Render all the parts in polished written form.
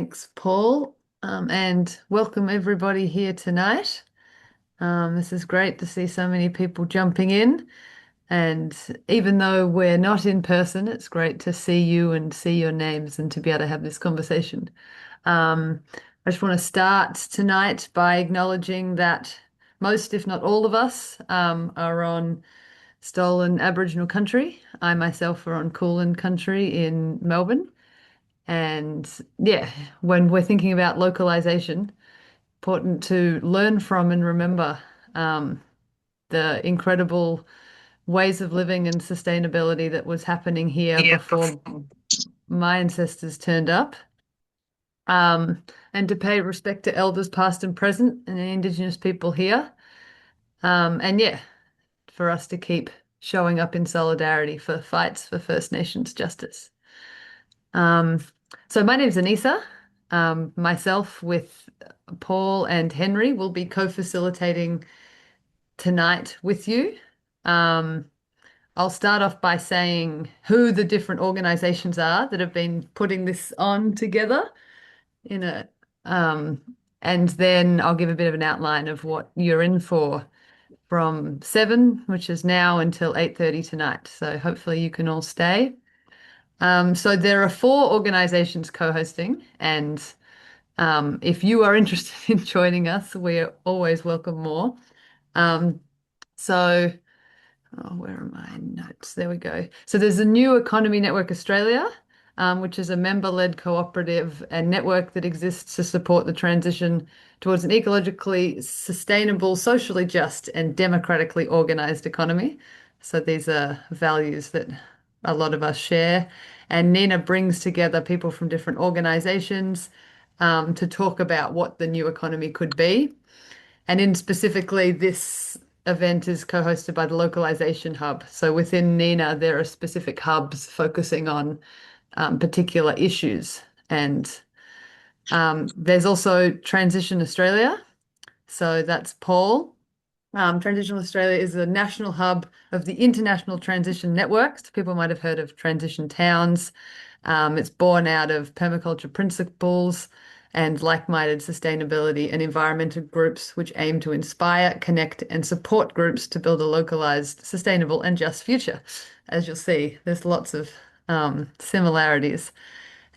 Thanks, Paul, and welcome everybody here tonight. This is great to see so many people jumping in. And even though we're not in person, it's great to see you and see your names and to be able to have this conversation. Um, I just want to start tonight by acknowledging that most, if not all of us, are on stolen Aboriginal country. I myself are on Kulin country in Melbourne. And yeah, when we're thinking about localization, important to learn from and remember um, the incredible ways of living and sustainability that was happening here Yeah. before my ancestors turned up. And to pay respect to elders past and present and the Indigenous people here. And yeah, for us to keep showing up in solidarity for fights for First Nations justice. Um, so my name's Anissa. Myself with Paul and Henry will be co-facilitating tonight with you. Um, I'll start off by saying who the different organizations are that have been putting this on together in a um, and then I'll give a bit of an outline of what you're in for from 7, which is now, until 8:30 tonight. So hopefully you can all stay. So there are 4 organizations co-hosting, and if you are interested in joining us, we're always welcome more. Um, so, where are my notes? There we go. So there's a New Economy Network Australia, which is a member-led cooperative and network that exists to support the transition towards an ecologically sustainable, socially just, and democratically organized economy. So these are values that a lot of us share. And NENA brings together people from different organizations to talk about what the new economy could be. And in specifically, this event is co-hosted by the Localisation Hub. So within NENA, there are specific hubs focusing on particular issues. And there's also Transition Australia. So that's Paul. Transition Australia is a national hub of the International Transition Networks. People might have heard of Transition Towns. It's born out of permaculture principles and like-minded sustainability and environmental groups which aim to inspire, connect, and support groups to build a localized, sustainable, and just future. As you'll see, there's lots of similarities.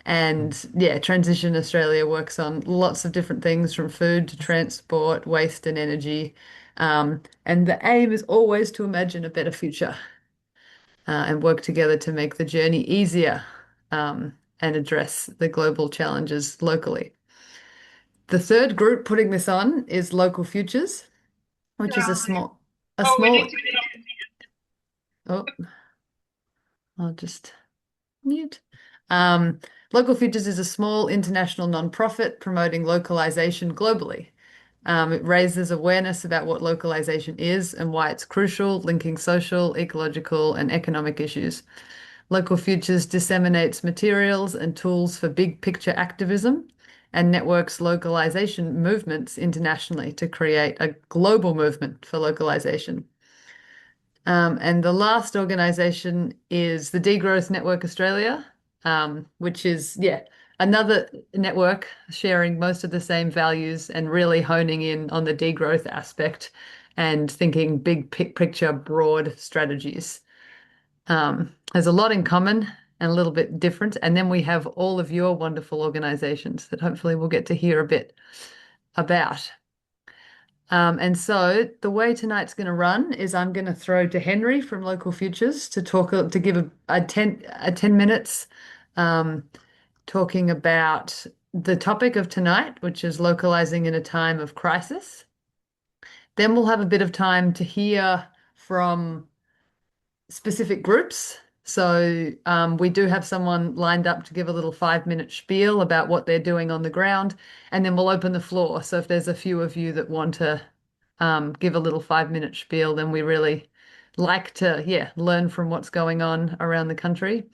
And yeah, Transition Australia works on lots of different things from food to transport, waste, and energy. And the aim is always to imagine a better future and work together to make the journey easier and address the global challenges locally. The third group putting this on is Local Futures, which is a Oh, we need small, to. oh, I'll just mute. Um, Local Futures is a small international nonprofit promoting localization globally. It raises awareness about what localization is and why it's crucial, linking social, ecological, and economic issues. Local Futures disseminates materials and tools for big picture activism and networks localization movements internationally to create a global movement for localization. And the last organization is the Degrowth Network Australia, which is, yeah, another network sharing most of the same values and really honing in on the degrowth aspect and thinking big picture, broad strategies. There's a lot in common and a little bit different. And then we have all of your wonderful organizations that hopefully we'll get to hear a bit about. And so the way tonight's going to run is I'm going to throw to Henry from Local Futures to talk to give a 10 minutes um, talking about the topic of tonight, which is localizing in a time of crisis. Then we'll have a bit of time to hear from specific groups. So we do have someone lined up to give a little 5-minute spiel about what they're doing on the ground, and then we'll open the floor. So if there's a few of you that want to give a little 5-minute spiel, then we really like to, yeah, learn from what's going on around the country.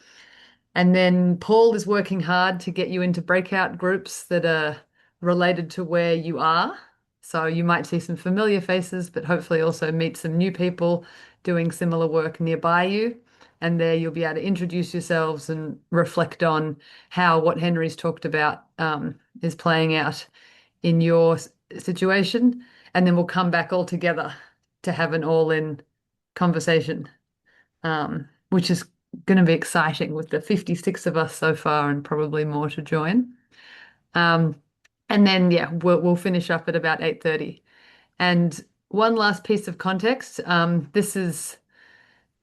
And then Paul is working hard to get you into breakout groups that are related to where you are. So you might see some familiar faces, but hopefully also meet some new people doing similar work nearby you. And there you'll be able to introduce yourselves and reflect on how what Henry's talked about is playing out in your situation, and then we'll come back all together to have an all-in conversation, which is going to be exciting with the 56 of us so far and probably more to join. Um, and then yeah, we'll finish up at about 8:30. And one last piece of context. This is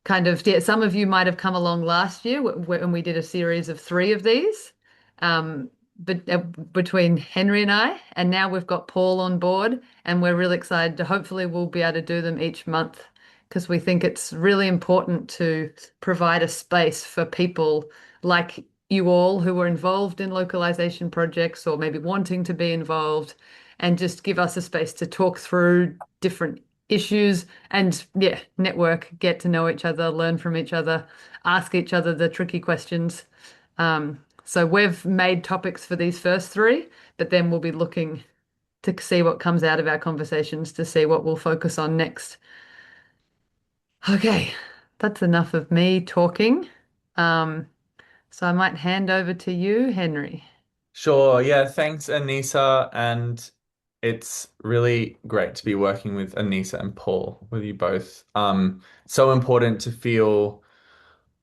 kind of, yeah, some of you might have come along last year when we did a series of three of these, but between Henry and I, and now we've got Paul on board, and we're really excited to hopefully we'll be able to do them each month because we think it's really important to provide a space for people like you all who are involved in localization projects or maybe wanting to be involved, and just give us a space to talk through different issues and yeah, network, get to know each other, learn from each other, ask each other the tricky questions. So we've made topics for these first three, but then we'll be looking to see what comes out of our conversations to see what we'll focus on next. Okay, that's enough of me talking. Um, so I might hand over to you, Henry. Sure. Yeah. Thanks, Anissa. And it's really great to be working with Anissa and Paul, with you both. So important to feel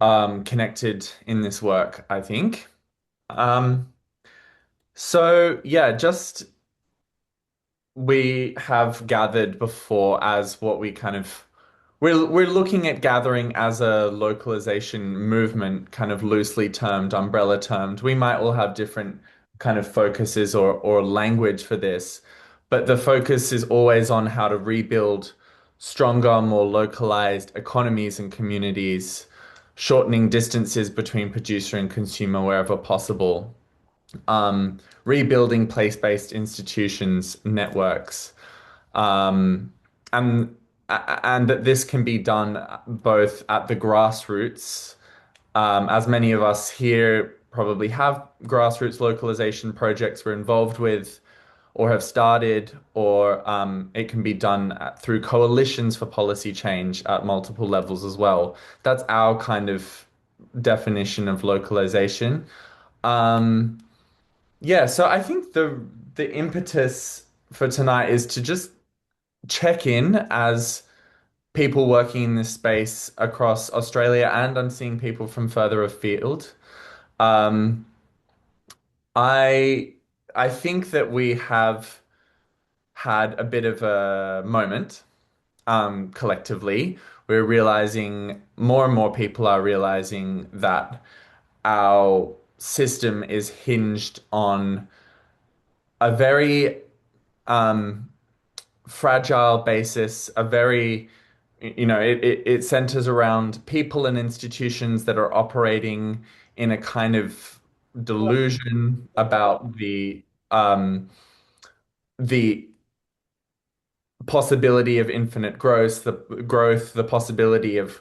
connected in this work, I think. Um, so yeah, just we have gathered before as what we kind of we're looking at gathering as a localization movement, kind of loosely termed, umbrella termed. We might all have different kind of focuses or language for this, but the focus is always on how to rebuild stronger, more localized economies and communities, shortening distances between producer and consumer wherever possible, rebuilding place-based institutions, networks, um, and and that this can be done both at the grassroots, as many of us here probably have grassroots localization projects we're involved with or have started, or it can be done through coalitions for policy change at multiple levels as well. That's our kind of definition of localization. Um, yeah, so I think the impetus for tonight is to just check in as people working in this space across Australia, and I'm seeing people from further afield. Um, I I think that we have had a bit of a moment collectively. We're realizing more and more people are realizing that our system is hinged on a very um, fragile basis, a very, it centers around people and institutions that are operating in a kind of delusion about the possibility of infinite the possibility of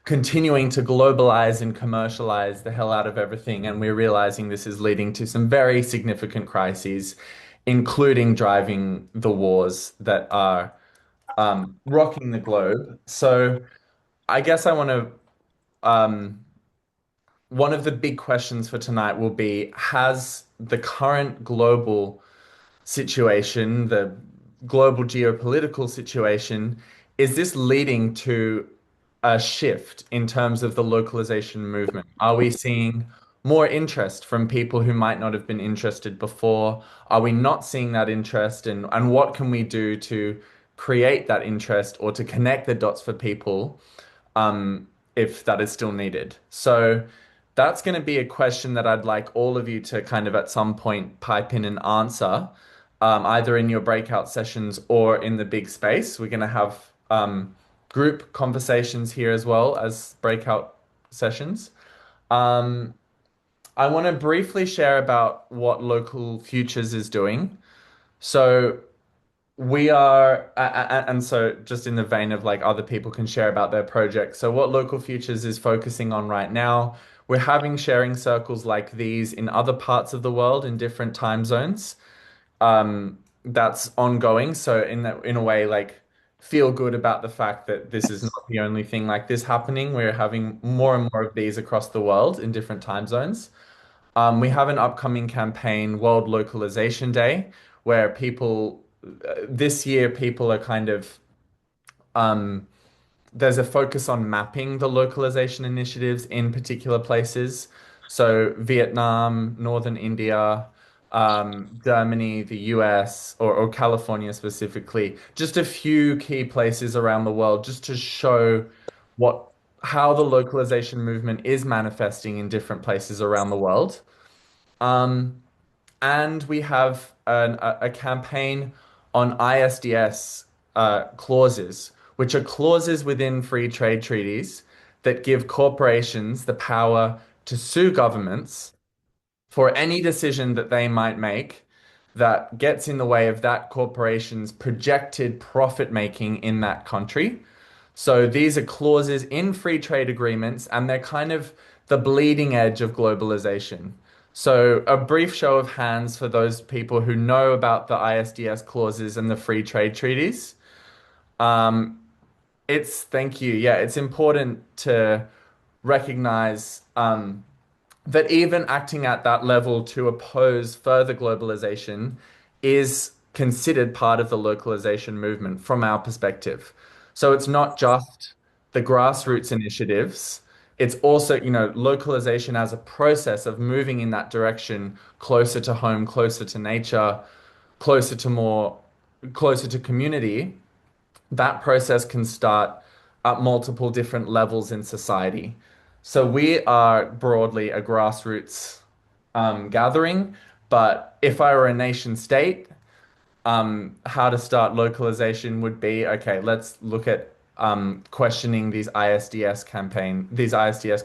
continuing to globalize and commercialize the hell out of everything. And we're realizing this is leading to some very significant crises, including driving the wars that are rocking the globe. So I guess I want to, um, one of the big questions for tonight will be, has the current global situation, the global geopolitical situation, is this leading to a shift in terms of the localization movement? Are we seeing more interest from people who might not have been interested before? Are we not seeing that interest? And what can we do to create that interest or to connect the dots for people, if that is still needed? So that's going to be a question that I'd like all of you to kind of at some point pipe in and answer, either in your breakout sessions or in the big space. We're going to have group conversations here as well as breakout sessions. Um, I want to briefly share about what Local Futures is doing. So we are, and so just in the vein of like other people can share about their projects. So what Local Futures is focusing on right now, we're having sharing circles like these in other parts of the world in different time zones. That's ongoing. So in a way, like feel good about the fact that this is not the only thing like this happening. We're having more and more of these across the world in different time zones. We have an upcoming campaign, World Localization Day, where this year, people are kind of, um, there's a focus on mapping the localization initiatives in particular places. So Vietnam, Northern India, Germany, the US, or California specifically, just a few key places around the world, just to show what how the localization movement is manifesting in different places around the world. Um, and we have a campaign on ISDS clauses, which are clauses within free trade treaties that give corporations the power to sue governments for any decision that they might make that gets in the way of that corporation's projected profit making in that country. So these are clauses in free trade agreements, and they're kind of the bleeding edge of globalization. So, a brief show of hands for those people who know about the ISDS clauses and the free trade treaties. Um, thank you. Yeah, it's important to recognize that even acting at that level to oppose further globalization is considered part of the localization movement from our perspective. So it's not just the grassroots initiatives, it's also, localization as a process of moving in that direction, closer to home, closer to nature, closer to more, closer to community. That process can start at multiple different levels in society. So we are broadly a grassroots gathering, but if I were a nation state, how to start localization would be okay, let's look at questioning these ISDS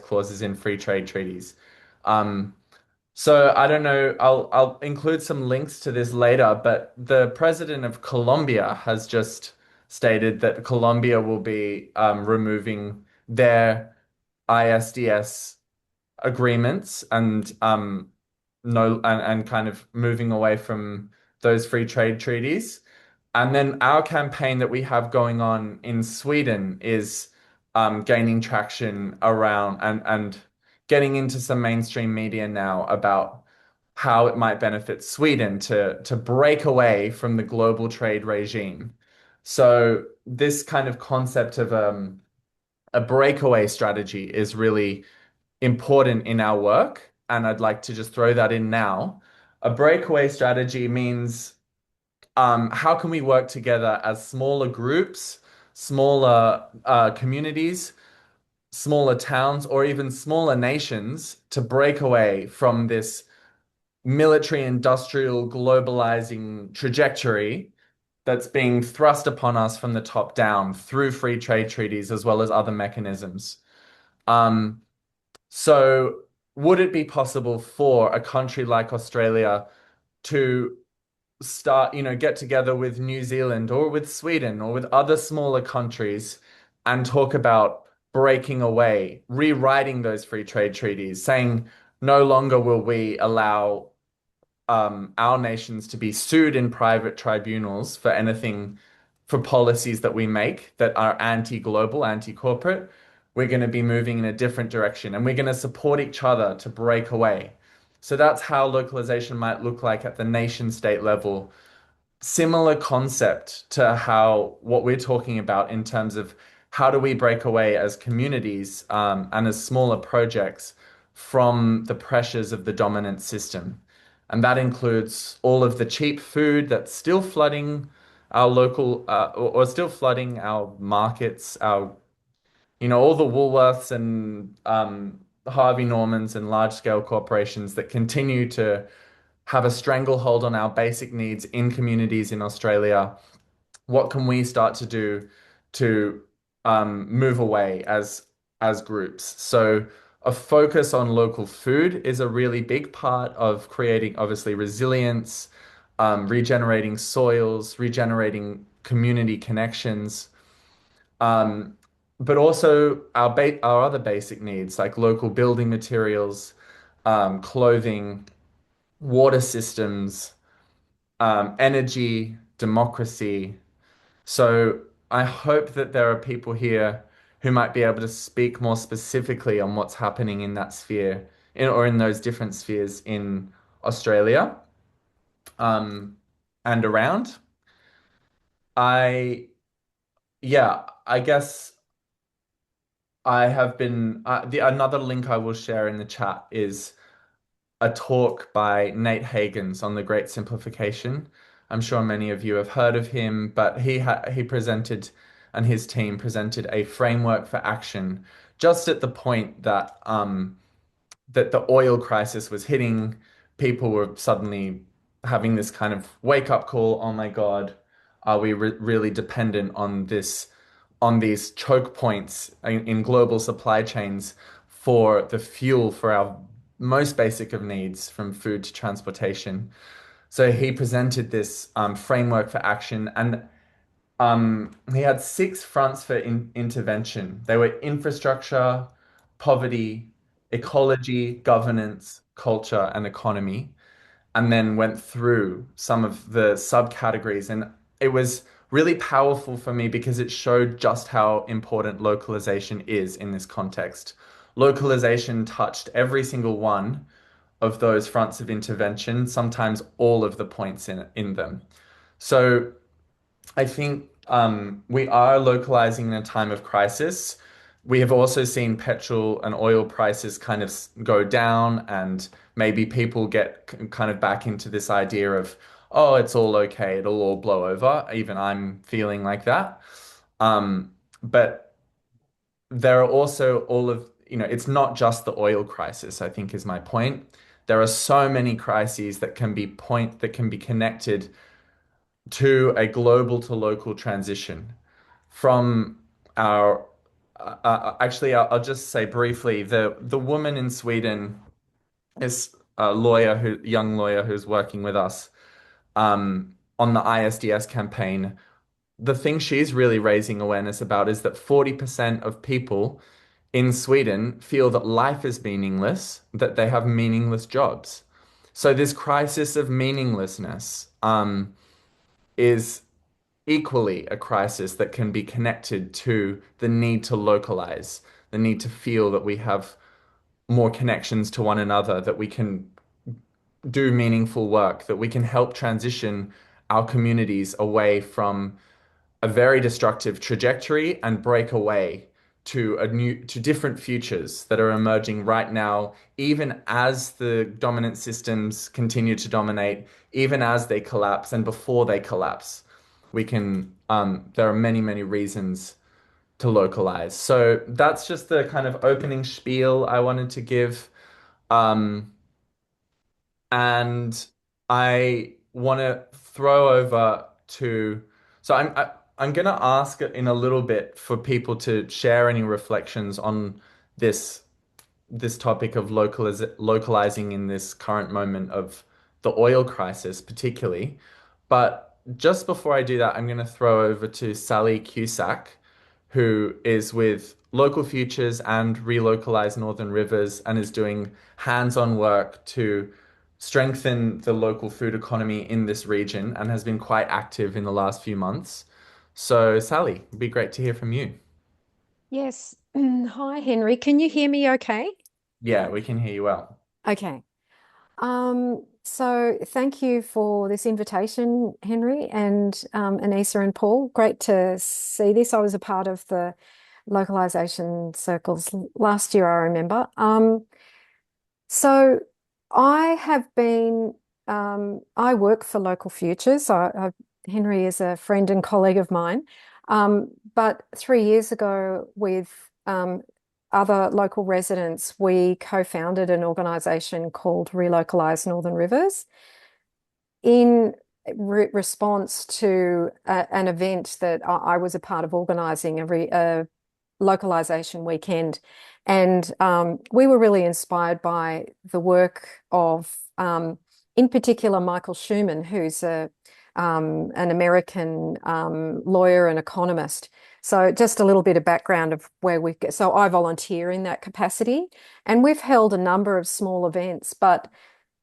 clauses in free trade treaties. Um, so I don't know, I'll include some links to this later, but the president of Colombia has just stated that Colombia will be removing their ISDS agreements and no and kind of moving away from those free trade treaties. And then our campaign that we have going on in Sweden is gaining traction around and getting into some mainstream media now about how it might benefit Sweden to break away from the global trade regime. So this kind of concept of a breakaway strategy is really important in our work, and I'd like to just throw that in now. A breakaway strategy means how can we work together as smaller groups, smaller communities, smaller towns, or even smaller nations to break away from this military industrial globalizing trajectory that's being thrust upon us from the top down through free trade treaties as well as other mechanisms. Um, so, would it be possible for a country like Australia to start, get together with New Zealand or with Sweden or with other smaller countries and talk about breaking away, rewriting those free trade treaties, saying no longer will we allow our nations to be sued in private tribunals for anything, for policies that we make that are anti-global, anti-corporate. We're going to be moving in a different direction and we're going to support each other to break away. So that's how localization might look like at the nation state level. Similar concept to how what we're talking about in terms of how do we break away as communities and as smaller projects from the pressures of the dominant system. And that includes all of the cheap food that's still flooding our local or still flooding our markets, all the Woolworths and Harvey Normans and large scale corporations that continue to have a stranglehold on our basic needs in communities in Australia. What can we start to do to move away as groups? So a focus on local food is a really big part of creating, obviously, resilience, regenerating soils, regenerating community connections, um, but also our other basic needs like local building materials, clothing, water systems, energy, democracy. So I hope that there are people here who might be able to speak more specifically on what's happening in that sphere or in those different spheres in Australia, um, and around. I, yeah, I guess I have been, another link I will share in the chat is a talk by Nate Hagens on the Great Simplification. I'm sure many of you have heard of him, but he presented and his team presented a framework for action just at the point that that the oil crisis was hitting. People were suddenly having this kind of wake up call. Oh my God, are we really dependent on these choke points in global supply chains for the fuel for our most basic of needs, from food to transportation? So he presented this framework for action, and he had six fronts for intervention. They were infrastructure, poverty, ecology, governance, culture, and economy, and then went through some of the subcategories. And it was really powerful for me because it showed just how important localization is in this context. Localization touched every single one of those fronts of intervention, sometimes all of the points in them. So I think we are localizing in a time of crisis. We have also seen petrol and oil prices kind of go down, and maybe people get kind of back into this idea of, oh, it's all okay, it'll all blow over. Even I'm feeling like that. But there are also it's not just the oil crisis, I think is my point. There are so many crises that can be connected to a global to local transition from our actually I'll just say briefly, the woman in Sweden is a young lawyer who's working with us on the ISDS campaign. The thing she's really raising awareness about is that 40% of people in Sweden feel that life is meaningless, that they have meaningless jobs. So this crisis of meaninglessness is equally a crisis that can be connected to the need to localize, the need to feel that we have more connections to one another, that we can do meaningful work, that we can help transition our communities away from a very destructive trajectory and break away to different futures that are emerging right now, even as the dominant systems continue to dominate, even as they collapse and before they collapse. There are many, many reasons to localize. So that's just the kind of opening spiel I wanted to give. Um, and I want to throw over to, so I'm going to ask in a little bit for people to share any reflections on this this topic of localizing in this current moment of the oil crisis, particularly. But just before I do that, I'm going to throw over to Sally Cusack, who is with Local Futures and Relocalize Northern Rivers and is doing hands-on work to strengthen the local food economy in this region and has been quite active in the last few months. So, Sally, it'd be great to hear from you. Yes. Hi, Henry. Can you hear me okay? Yeah, we can hear you well. Okay. So thank you for this invitation, Henry, and Anissa and Paul. Great to see this. I was a part of the localization circles last year, I remember. So I have been, I work for Local Futures. Henry is a friend and colleague of mine. But 3 years ago, with other local residents, we co-founded an organisation called Relocalise Northern Rivers in response to an event that I was a part of organising, a localization weekend. And we were really inspired by the work of, in particular, Michael Schumann, who's an American lawyer and economist. So just a little bit of background of where we get. So I volunteer in that capacity, and we've held a number of small events, but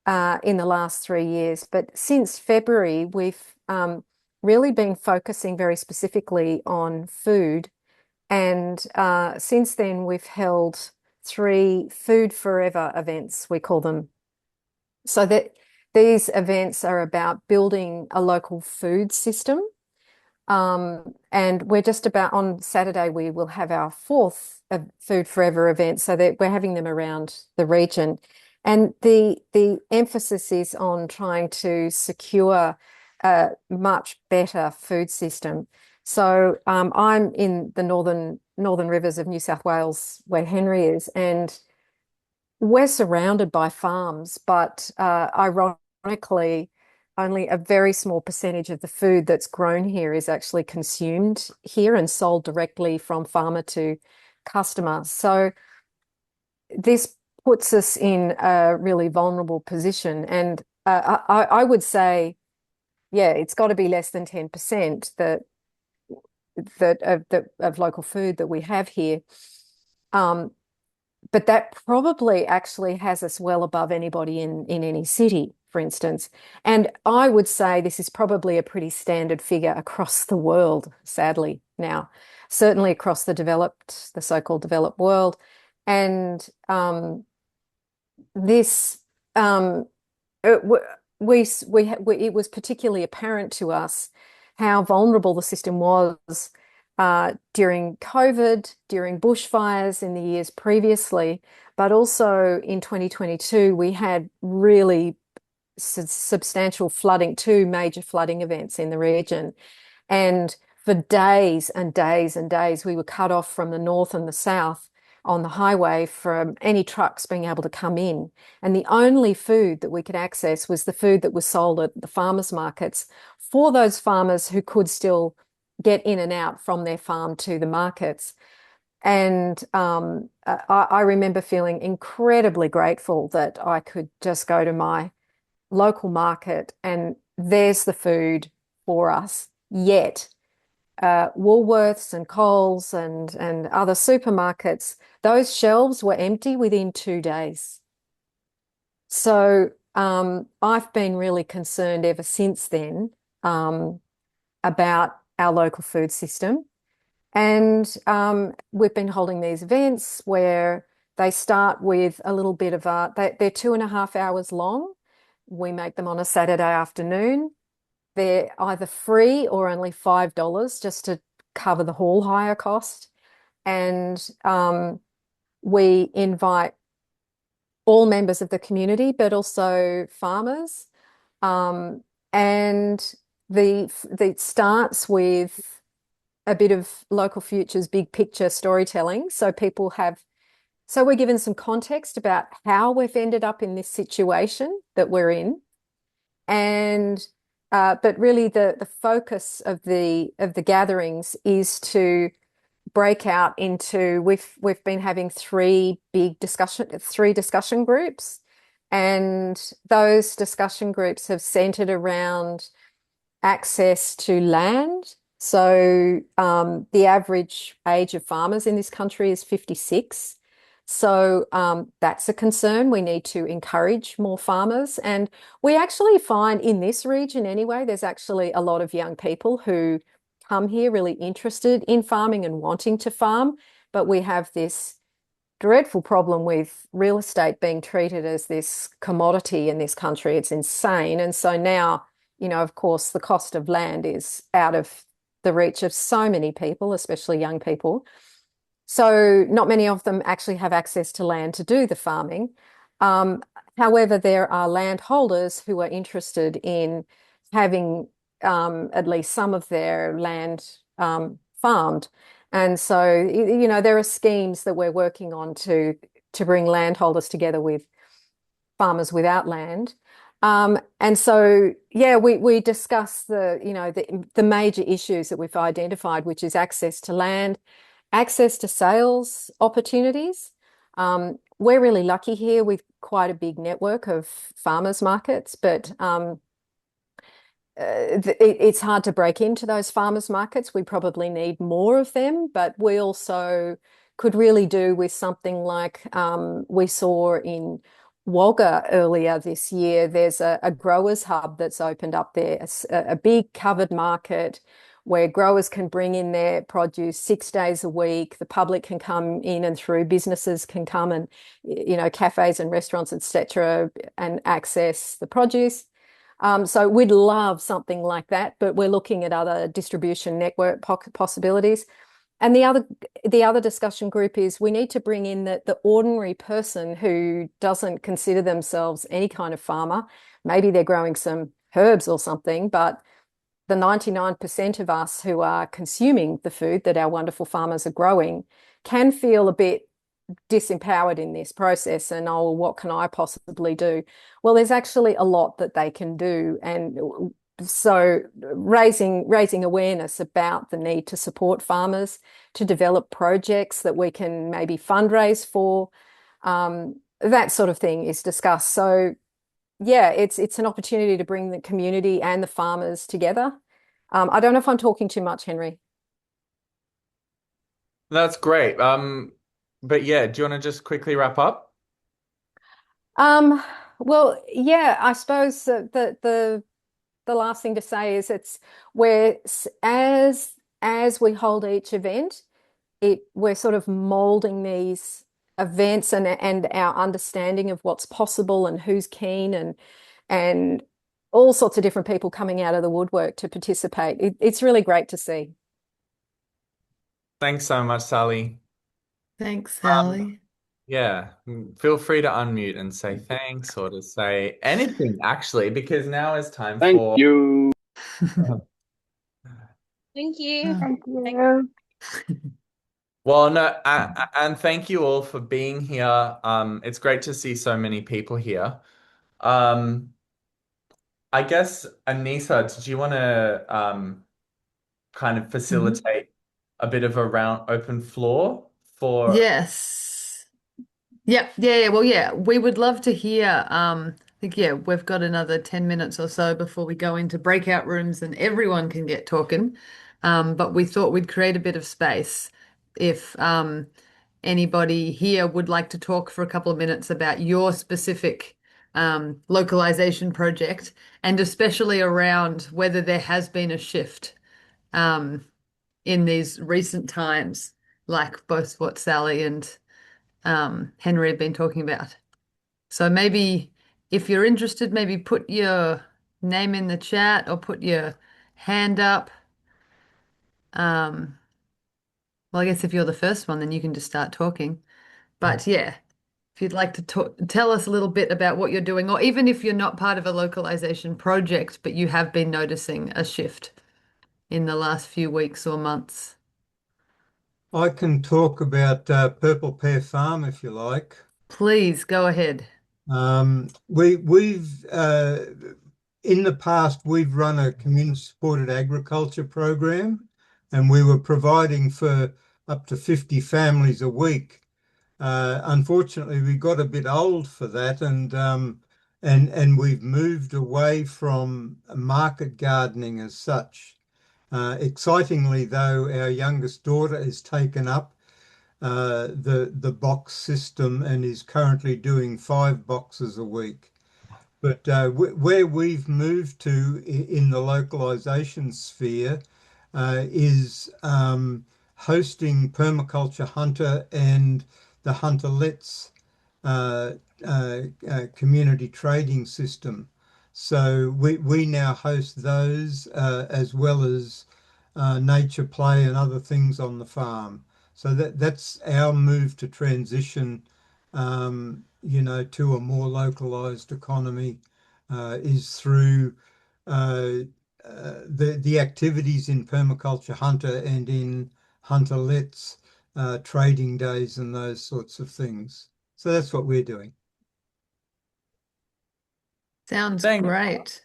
in the last 3 years. But since February, we've really been focusing very specifically on food, and since then, we've held three food forever events, we call them. So that these events are about building a local food system. And we're just about on Saturday, we will have our fourth Food Forever event, so that we're having them around the region. And the emphasis is on trying to secure a much better food system. So I'm in the northern rivers of New South Wales, where Henry is, and we're surrounded by farms, but ironically, only a very small percentage of the food that's grown here is actually consumed here and sold directly from farmer to customer. So this puts us in a really vulnerable position. And I would say, yeah, it's got to be less than 10% of local food that we have here. But that probably actually has us well above anybody in any city, for instance. And I would say this is probably a pretty standard figure across the world, sadly, now, certainly across the so-called developed world. And this, it, it was particularly apparent to us how vulnerable the system was during COVID, during bushfires in the years previously, but also in 2022, we had really substantial flooding, two major flooding events in the region. And for days and days and days, we were cut off from the north and the south on the highway from any trucks being able to come in. And the only food that we could access was the food that was sold at the farmers' markets for those farmers who could still get in and out from their farm to the markets. And I remember feeling incredibly grateful that I could just go to my local market and there's the food for us. Yet Woolworths and Coles and other supermarkets, those shelves were empty within 2 days. So I've been really concerned ever since then about our local food system. And we've been holding these events where they start with a little bit of they're 2.5 hours long. We make them on a Saturday afternoon. They're either free or only $5 just to cover the hall hire cost. And we invite all members of the community, but also farmers. And it starts with a bit of Local Futures big picture storytelling. So we're given some context about how we've ended up in this situation that we're in. And but really the focus of the gatherings is to break out into we've been having three discussion groups, and those discussion groups have centered around access to land. So the average age of farmers in this country is 56. So that's a concern. We need to encourage more farmers. And we actually find in this region anyway, there's actually a lot of young people who come here really interested in farming and wanting to farm. But we have this dreadful problem with real estate being treated as this commodity in this country. It's insane. And so now, of course, the cost of land is out of the reach of so many people, especially young people. So not many of them actually have access to land to do the farming. However, there are landholders who are interested in having at least some of their land farmed. And so, there are schemes that we're working on to bring landholders together with farmers without land. And so, yeah, we discuss the major issues that we've identified, which is access to land, access to sales opportunities. We're really lucky here with quite a big network of farmers markets, but it's hard to break into those farmers markets. We probably need more of them, but we also could really do with something like we saw in Wagga earlier this year. There's a growers hub that's opened up there, a big covered market where growers can bring in their produce 6 days a week. The public can come in and through, businesses can come and, cafes and restaurants, etc., and access the produce. So we'd love something like that, but we're looking at other distribution network possibilities. And the other discussion group is we need to bring in the ordinary person who doesn't consider themselves any kind of farmer. Maybe they're growing some herbs or something, but the 99% of us who are consuming the food that our wonderful farmers are growing can feel a bit disempowered in this process and, oh, what can I possibly do? Well, there's actually a lot that they can do. And so raising awareness about the need to support farmers, to develop projects that we can maybe fundraise for, that sort of thing is discussed. So yeah, it's an opportunity to bring the community and the farmers together. I don't know if I'm talking too much, Henry. That's great. But yeah, do you want to just quickly wrap up? Um, well, yeah, I suppose the last thing to say is it's where as we hold each event, we're sort of molding these events and our understanding of what's possible and who's keen and all sorts of different people coming out of the woodwork to participate. It's really great to see. Thanks so much, Sally. Thanks, Um, Sally. yeah, feel free to unmute and say thanks or to say anything actually, because now is time Thank for you. Thank you. Thank Thank you. well, no, and thank you all for being here. It's great to see so many people here. Um, I guess, Anissa, did you want to kind of Mhm. facilitate a bit of a round open floor for Yes. Yep. Yeah, yeah. Well, yeah, we would love to hear. I think, yeah, we've got another 10 minutes or so before we go into breakout rooms and everyone can get talking. But we thought we'd create a bit of space if anybody here would like to talk for a couple of minutes about your specific localization project and especially around whether there has been a shift um, in these recent times, like both what Sally and Henry have been talking about. So maybe if you're interested, maybe put your name in the chat or put your hand up. Um, well, I guess if you're the first one, then you can just start talking. But yeah, if you'd like to tell us a little bit about what you're doing, or even if you're not part of a localization project, but you have been noticing a shift in the last few weeks or months. I can talk about Purple Pear Farm if you like. Please go ahead. We've in the past we've run a community supported agriculture program, and we were providing for up to 50 families a week. Unfortunately, we got a bit old for that, and we've moved away from market gardening as such. Excitingly, though, our youngest daughter has taken up the box system and is currently doing 5 boxes a week. But where we've moved to in the localization sphere is hosting Permaculture Hunter and the Hunter-lets uh, community trading system. So we now host those as well as nature play and other things on the farm. So that's our move to transition, to a more localized economy is through uh, the activities in Permaculture Hunter and in Hunter-lets, trading days and those sorts of things. So that's what we're doing. Sounds thanks. great.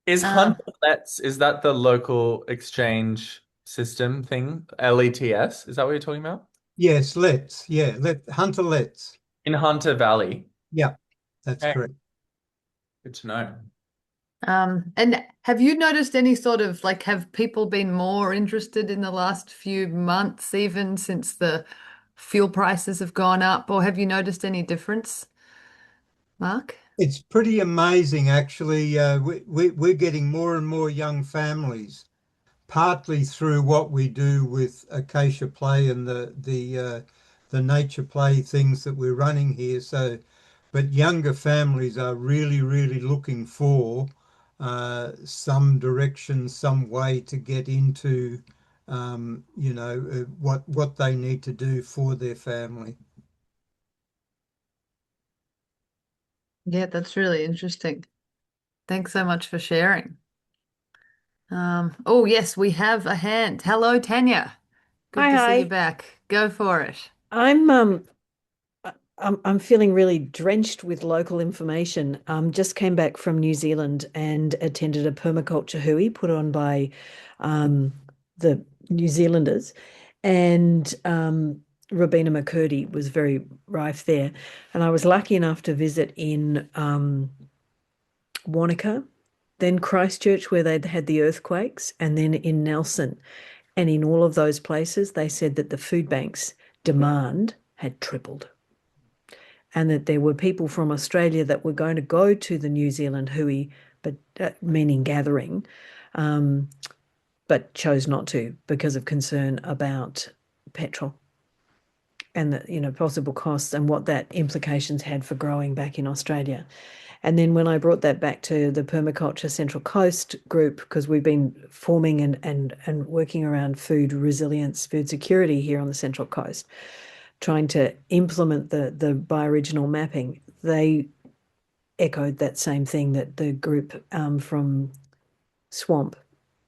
Is Uh, Hunter-lets, is that the local exchange system thing? LETS? Is that what you're talking about? Yes, let's. Yeah, Hunter-lets. In Hunter Valley. Yeah, that's Okay, correct. good to know. and have you noticed any sort of like, have people been more interested in the last few months, even since the fuel prices have gone up, or have you noticed any difference, Mark? It's pretty amazing, actually. We're getting more and more young families partly through what we do with Acacia Play and the nature play things that we're running here. So, but younger families are really looking for some direction, some way to get into, what they need to do for their family. Yeah, that's really interesting. Thanks so much for sharing. Oh yes, we have a hand. Hello, Tanya. Good Hi, to see you hi. back. Go for it. I'm um I'm feeling really drenched with local information. Just came back from New Zealand and attended a permaculture hui put on by the New Zealanders, and Robina McCurdy was very rife there. And I was lucky enough to visit in Wanaka, then Christchurch, where they'd had the earthquakes, and then in Nelson. And in all of those places, they said that the food banks' demand had tripled, and that there were people from Australia that were going to go to the New Zealand hui, but meaning gathering, but chose not to because of concern about petrol and the possible costs and what that implications had for growing back in Australia. And then when I brought that back to the Permaculture Central Coast group, because we've been forming and working around food resilience, food security here on the Central Coast, trying to implement the bioregional mapping, they echoed that same thing that the group from Swamp,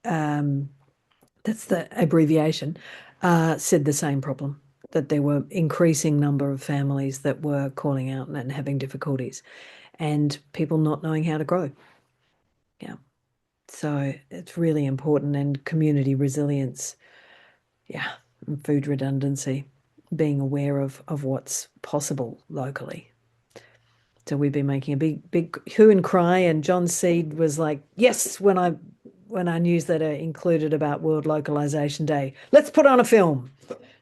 that's the abbreviation, said the same problem, that there were increasing number of families that were calling out and having difficulties, and people not knowing how to grow. Yeah. So it's really important, and community resilience, yeah, and food redundancy, being aware of what's possible locally. So we've been making a big hue and cry, and John Seed was like, yes, when our newsletter included about World Localisation Day, let's put on a film.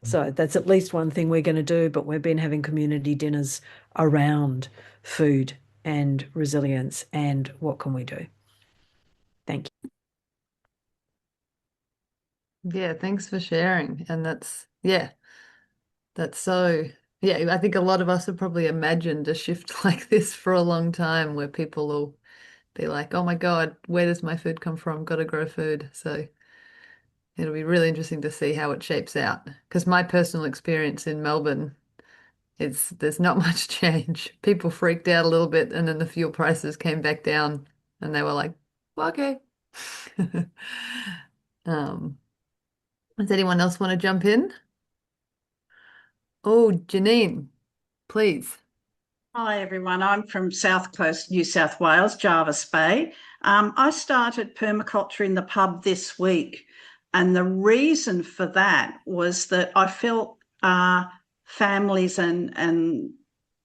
So that's at least one thing we're going to do, but we've been having community dinners around food and resilience and what can we do. Thank you. Yeah, thanks for sharing. And that's so, yeah, I think a lot of us have probably imagined a shift like this for a long time where people will be like, oh my God, where does my food come from? Got to grow food. So it'll be really interesting to see how it shapes out. Because my personal experience in Melbourne is there's not much change. People freaked out a little bit and then the fuel prices came back down and they were like, well, okay. Um, does anyone else want to jump in? Oh, Janine, please. Hi everyone, I'm from South Coast, New South Wales, Jervis Bay. I started permaculture in the pub this week, and the reason for that was that I felt families and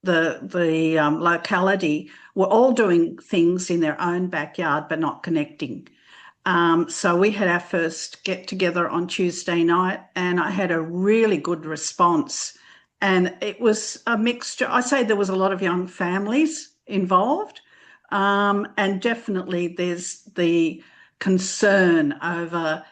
the locality were all doing things in their own backyard but not connecting. So we had our first get together on Tuesday night, and I had a really good response. And it was a mixture. I say there was a lot of young families involved, and definitely there's the concern over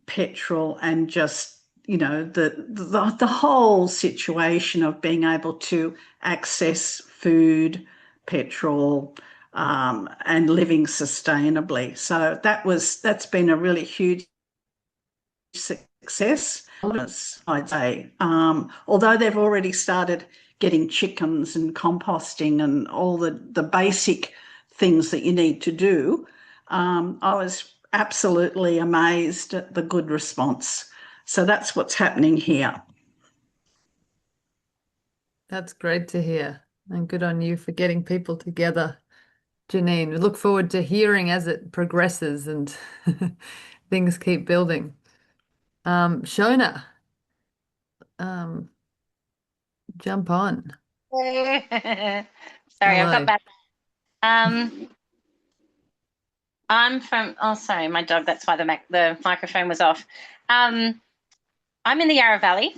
petrol and just the whole situation of being able to access food, petrol, and living sustainably. So that's been a really huge success, I'd say. Although they've already started getting chickens and composting and all the basic things that you need to do, I was absolutely amazed at the good response. So that's what's happening here. That's great to hear. And good on you for getting people together, Janine. We look forward to hearing as it progresses and things keep building. Shona, um, jump on. Sorry, I've got Hello. back. I'm from, oh, sorry, my dog, that's why the microphone was off. I'm in the Yarra Valley,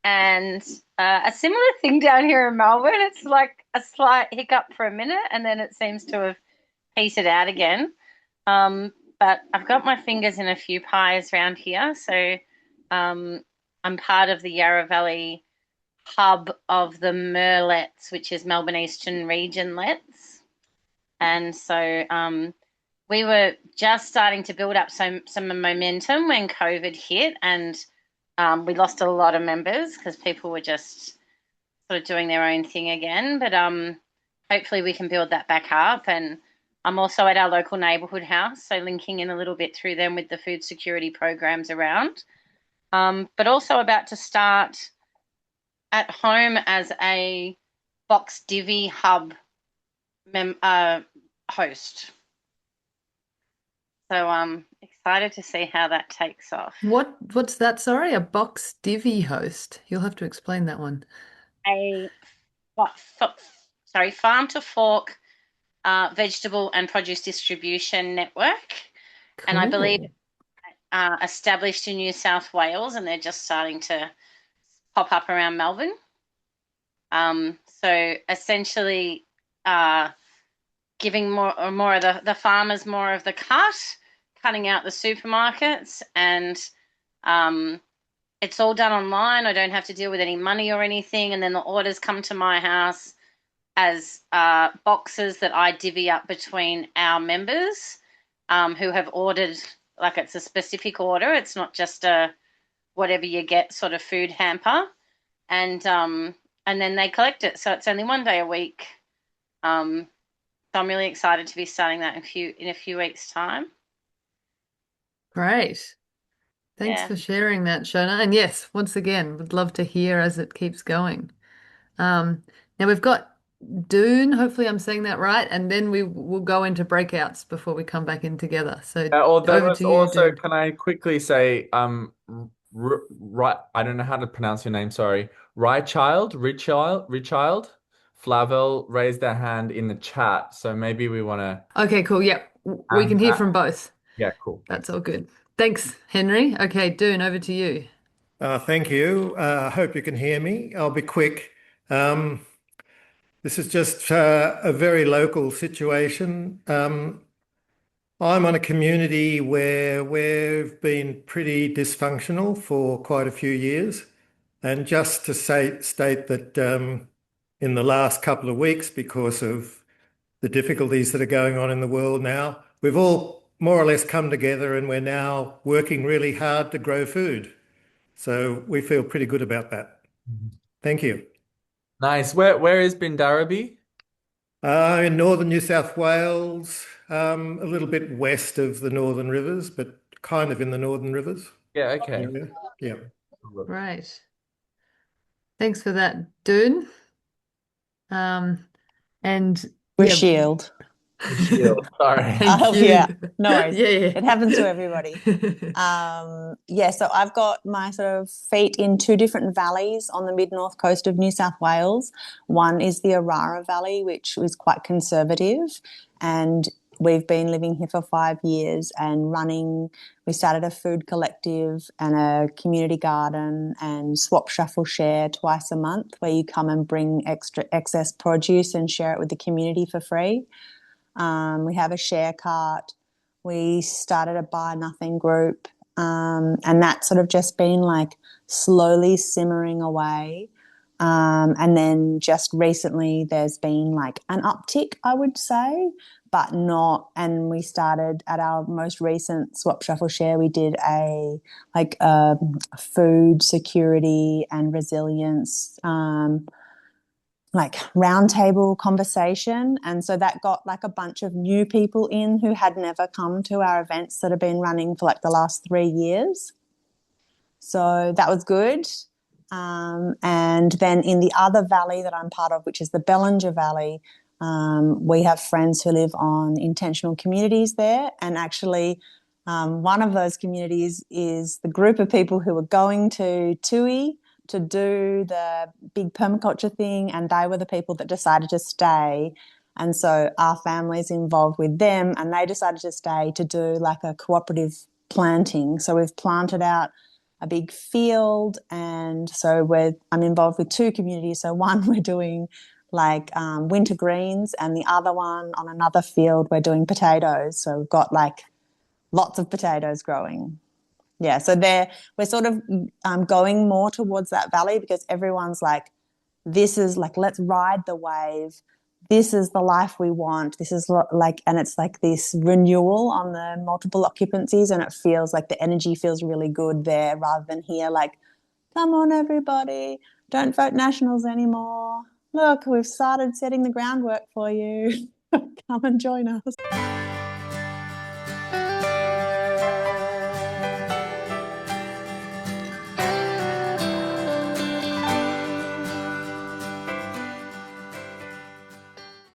and a similar thing down here in Melbourne. It's like a slight hiccup for a minute, and then it seems to have petered out again. but I've got my fingers in a few pies around here. So I'm part of the Yarra Valley hub of the Merlets, which is Melbourne Eastern Region Lets. And so we were just starting to build up some momentum when COVID hit, and we lost a lot of members because people were just sort of doing their own thing again. But hopefully we can build that back up. And I'm also at our local neighbourhood house, so linking in a little bit through them with the food security programs around. But also about to start at home as a Box Divvy hub host. So I'm excited to see how that takes off. What's that? Sorry, a Box Divvy host. You'll have to explain that one. Farm to fork vegetable and produce distribution network. Cool. And I believe established in New South Wales, and they're just starting to pop up around Melbourne. So essentially giving more of the farmers more of the cutting out the supermarkets, and it's all done online. I don't have to deal with any money or anything, and then the orders come to my house as boxes that I divvy up between our members who have ordered, like it's a specific order. It's not just a whatever you get sort of food hamper, and then they collect it. So it's only one day a week. So I'm really excited to be starting that in a few weeks' time. Great. Thanks for sharing that, Shona. And yes, once again, would love to hear as it keeps going. Now we've got Doon, hopefully I'm saying that right, and then we will go into breakouts before we come back in together. So over to you, also, Doon. can I quickly say, right, I don't know how to pronounce your name, sorry. Richild, Flavel raised their hand in the chat, so maybe we want to. Okay, cool. Yep, we can hear from both. Yeah, cool. That's all good. Thanks, Henry. Okay, Doon, over to you. Thank you. I hope you can hear me. I'll be quick. This is just a very local situation. I'm on a community where we've been pretty dysfunctional for quite a few years. And just to state that in the last couple of weeks, because of the difficulties that are going on in the world now, we've all more or less come together and we're now working really hard to grow food. So we feel pretty good about that. Thank you. Nice. Where is Bindarabi? In northern New South Wales, a little bit west of the Northern Rivers, but kind of in the Northern Rivers. Yeah, okay. Yeah. Right. Thanks for that, Doon. And We're Shield. Sorry. Thank you. Yeah, no worries. Yeah. It happens to everybody. So I've got my sort of feet in two different valleys on the mid-north coast of New South Wales. One is the Arara Valley, which is quite conservative, and we've been living here for 5 years and we started a food collective and a community garden and swap, shuffle, share twice a month, where you come and bring excess produce and share it with the community for free. We have a share cart. We started a Buy Nothing group, and that's sort of just been like slowly simmering away. And then just recently there's been like an uptick, I would say, but not. And we started at our most recent Swap, Shuffle, Share. We did a food security and resilience like roundtable conversation. And so that got like a bunch of new people in who had never come to our events that have been running for like the last 3 years. So that was good. And then in the other valley that I'm part of, which is the Bellinger Valley, we have friends who live on intentional communities there. And actually one of those communities is the group of people who were going to Tui to do the big permaculture thing, and they were the people that decided to stay. And so our family's involved with them, and they decided to stay to do like a cooperative planting. So we've planted out a big field, and so I'm involved with two communities. So one, we're doing like winter greens, and the other one on another field we're doing potatoes. So we've got like lots of potatoes growing. Yeah, so we're sort of going more towards that valley because everyone's like, this is like, let's ride the wave. This is the life we want. This is like, and it's like this renewal on the multiple occupancies, and it feels like the energy feels really good there rather than here. Like, come on, everybody, don't vote Nationals anymore. Look, we've started setting the groundwork for you. Come and join us.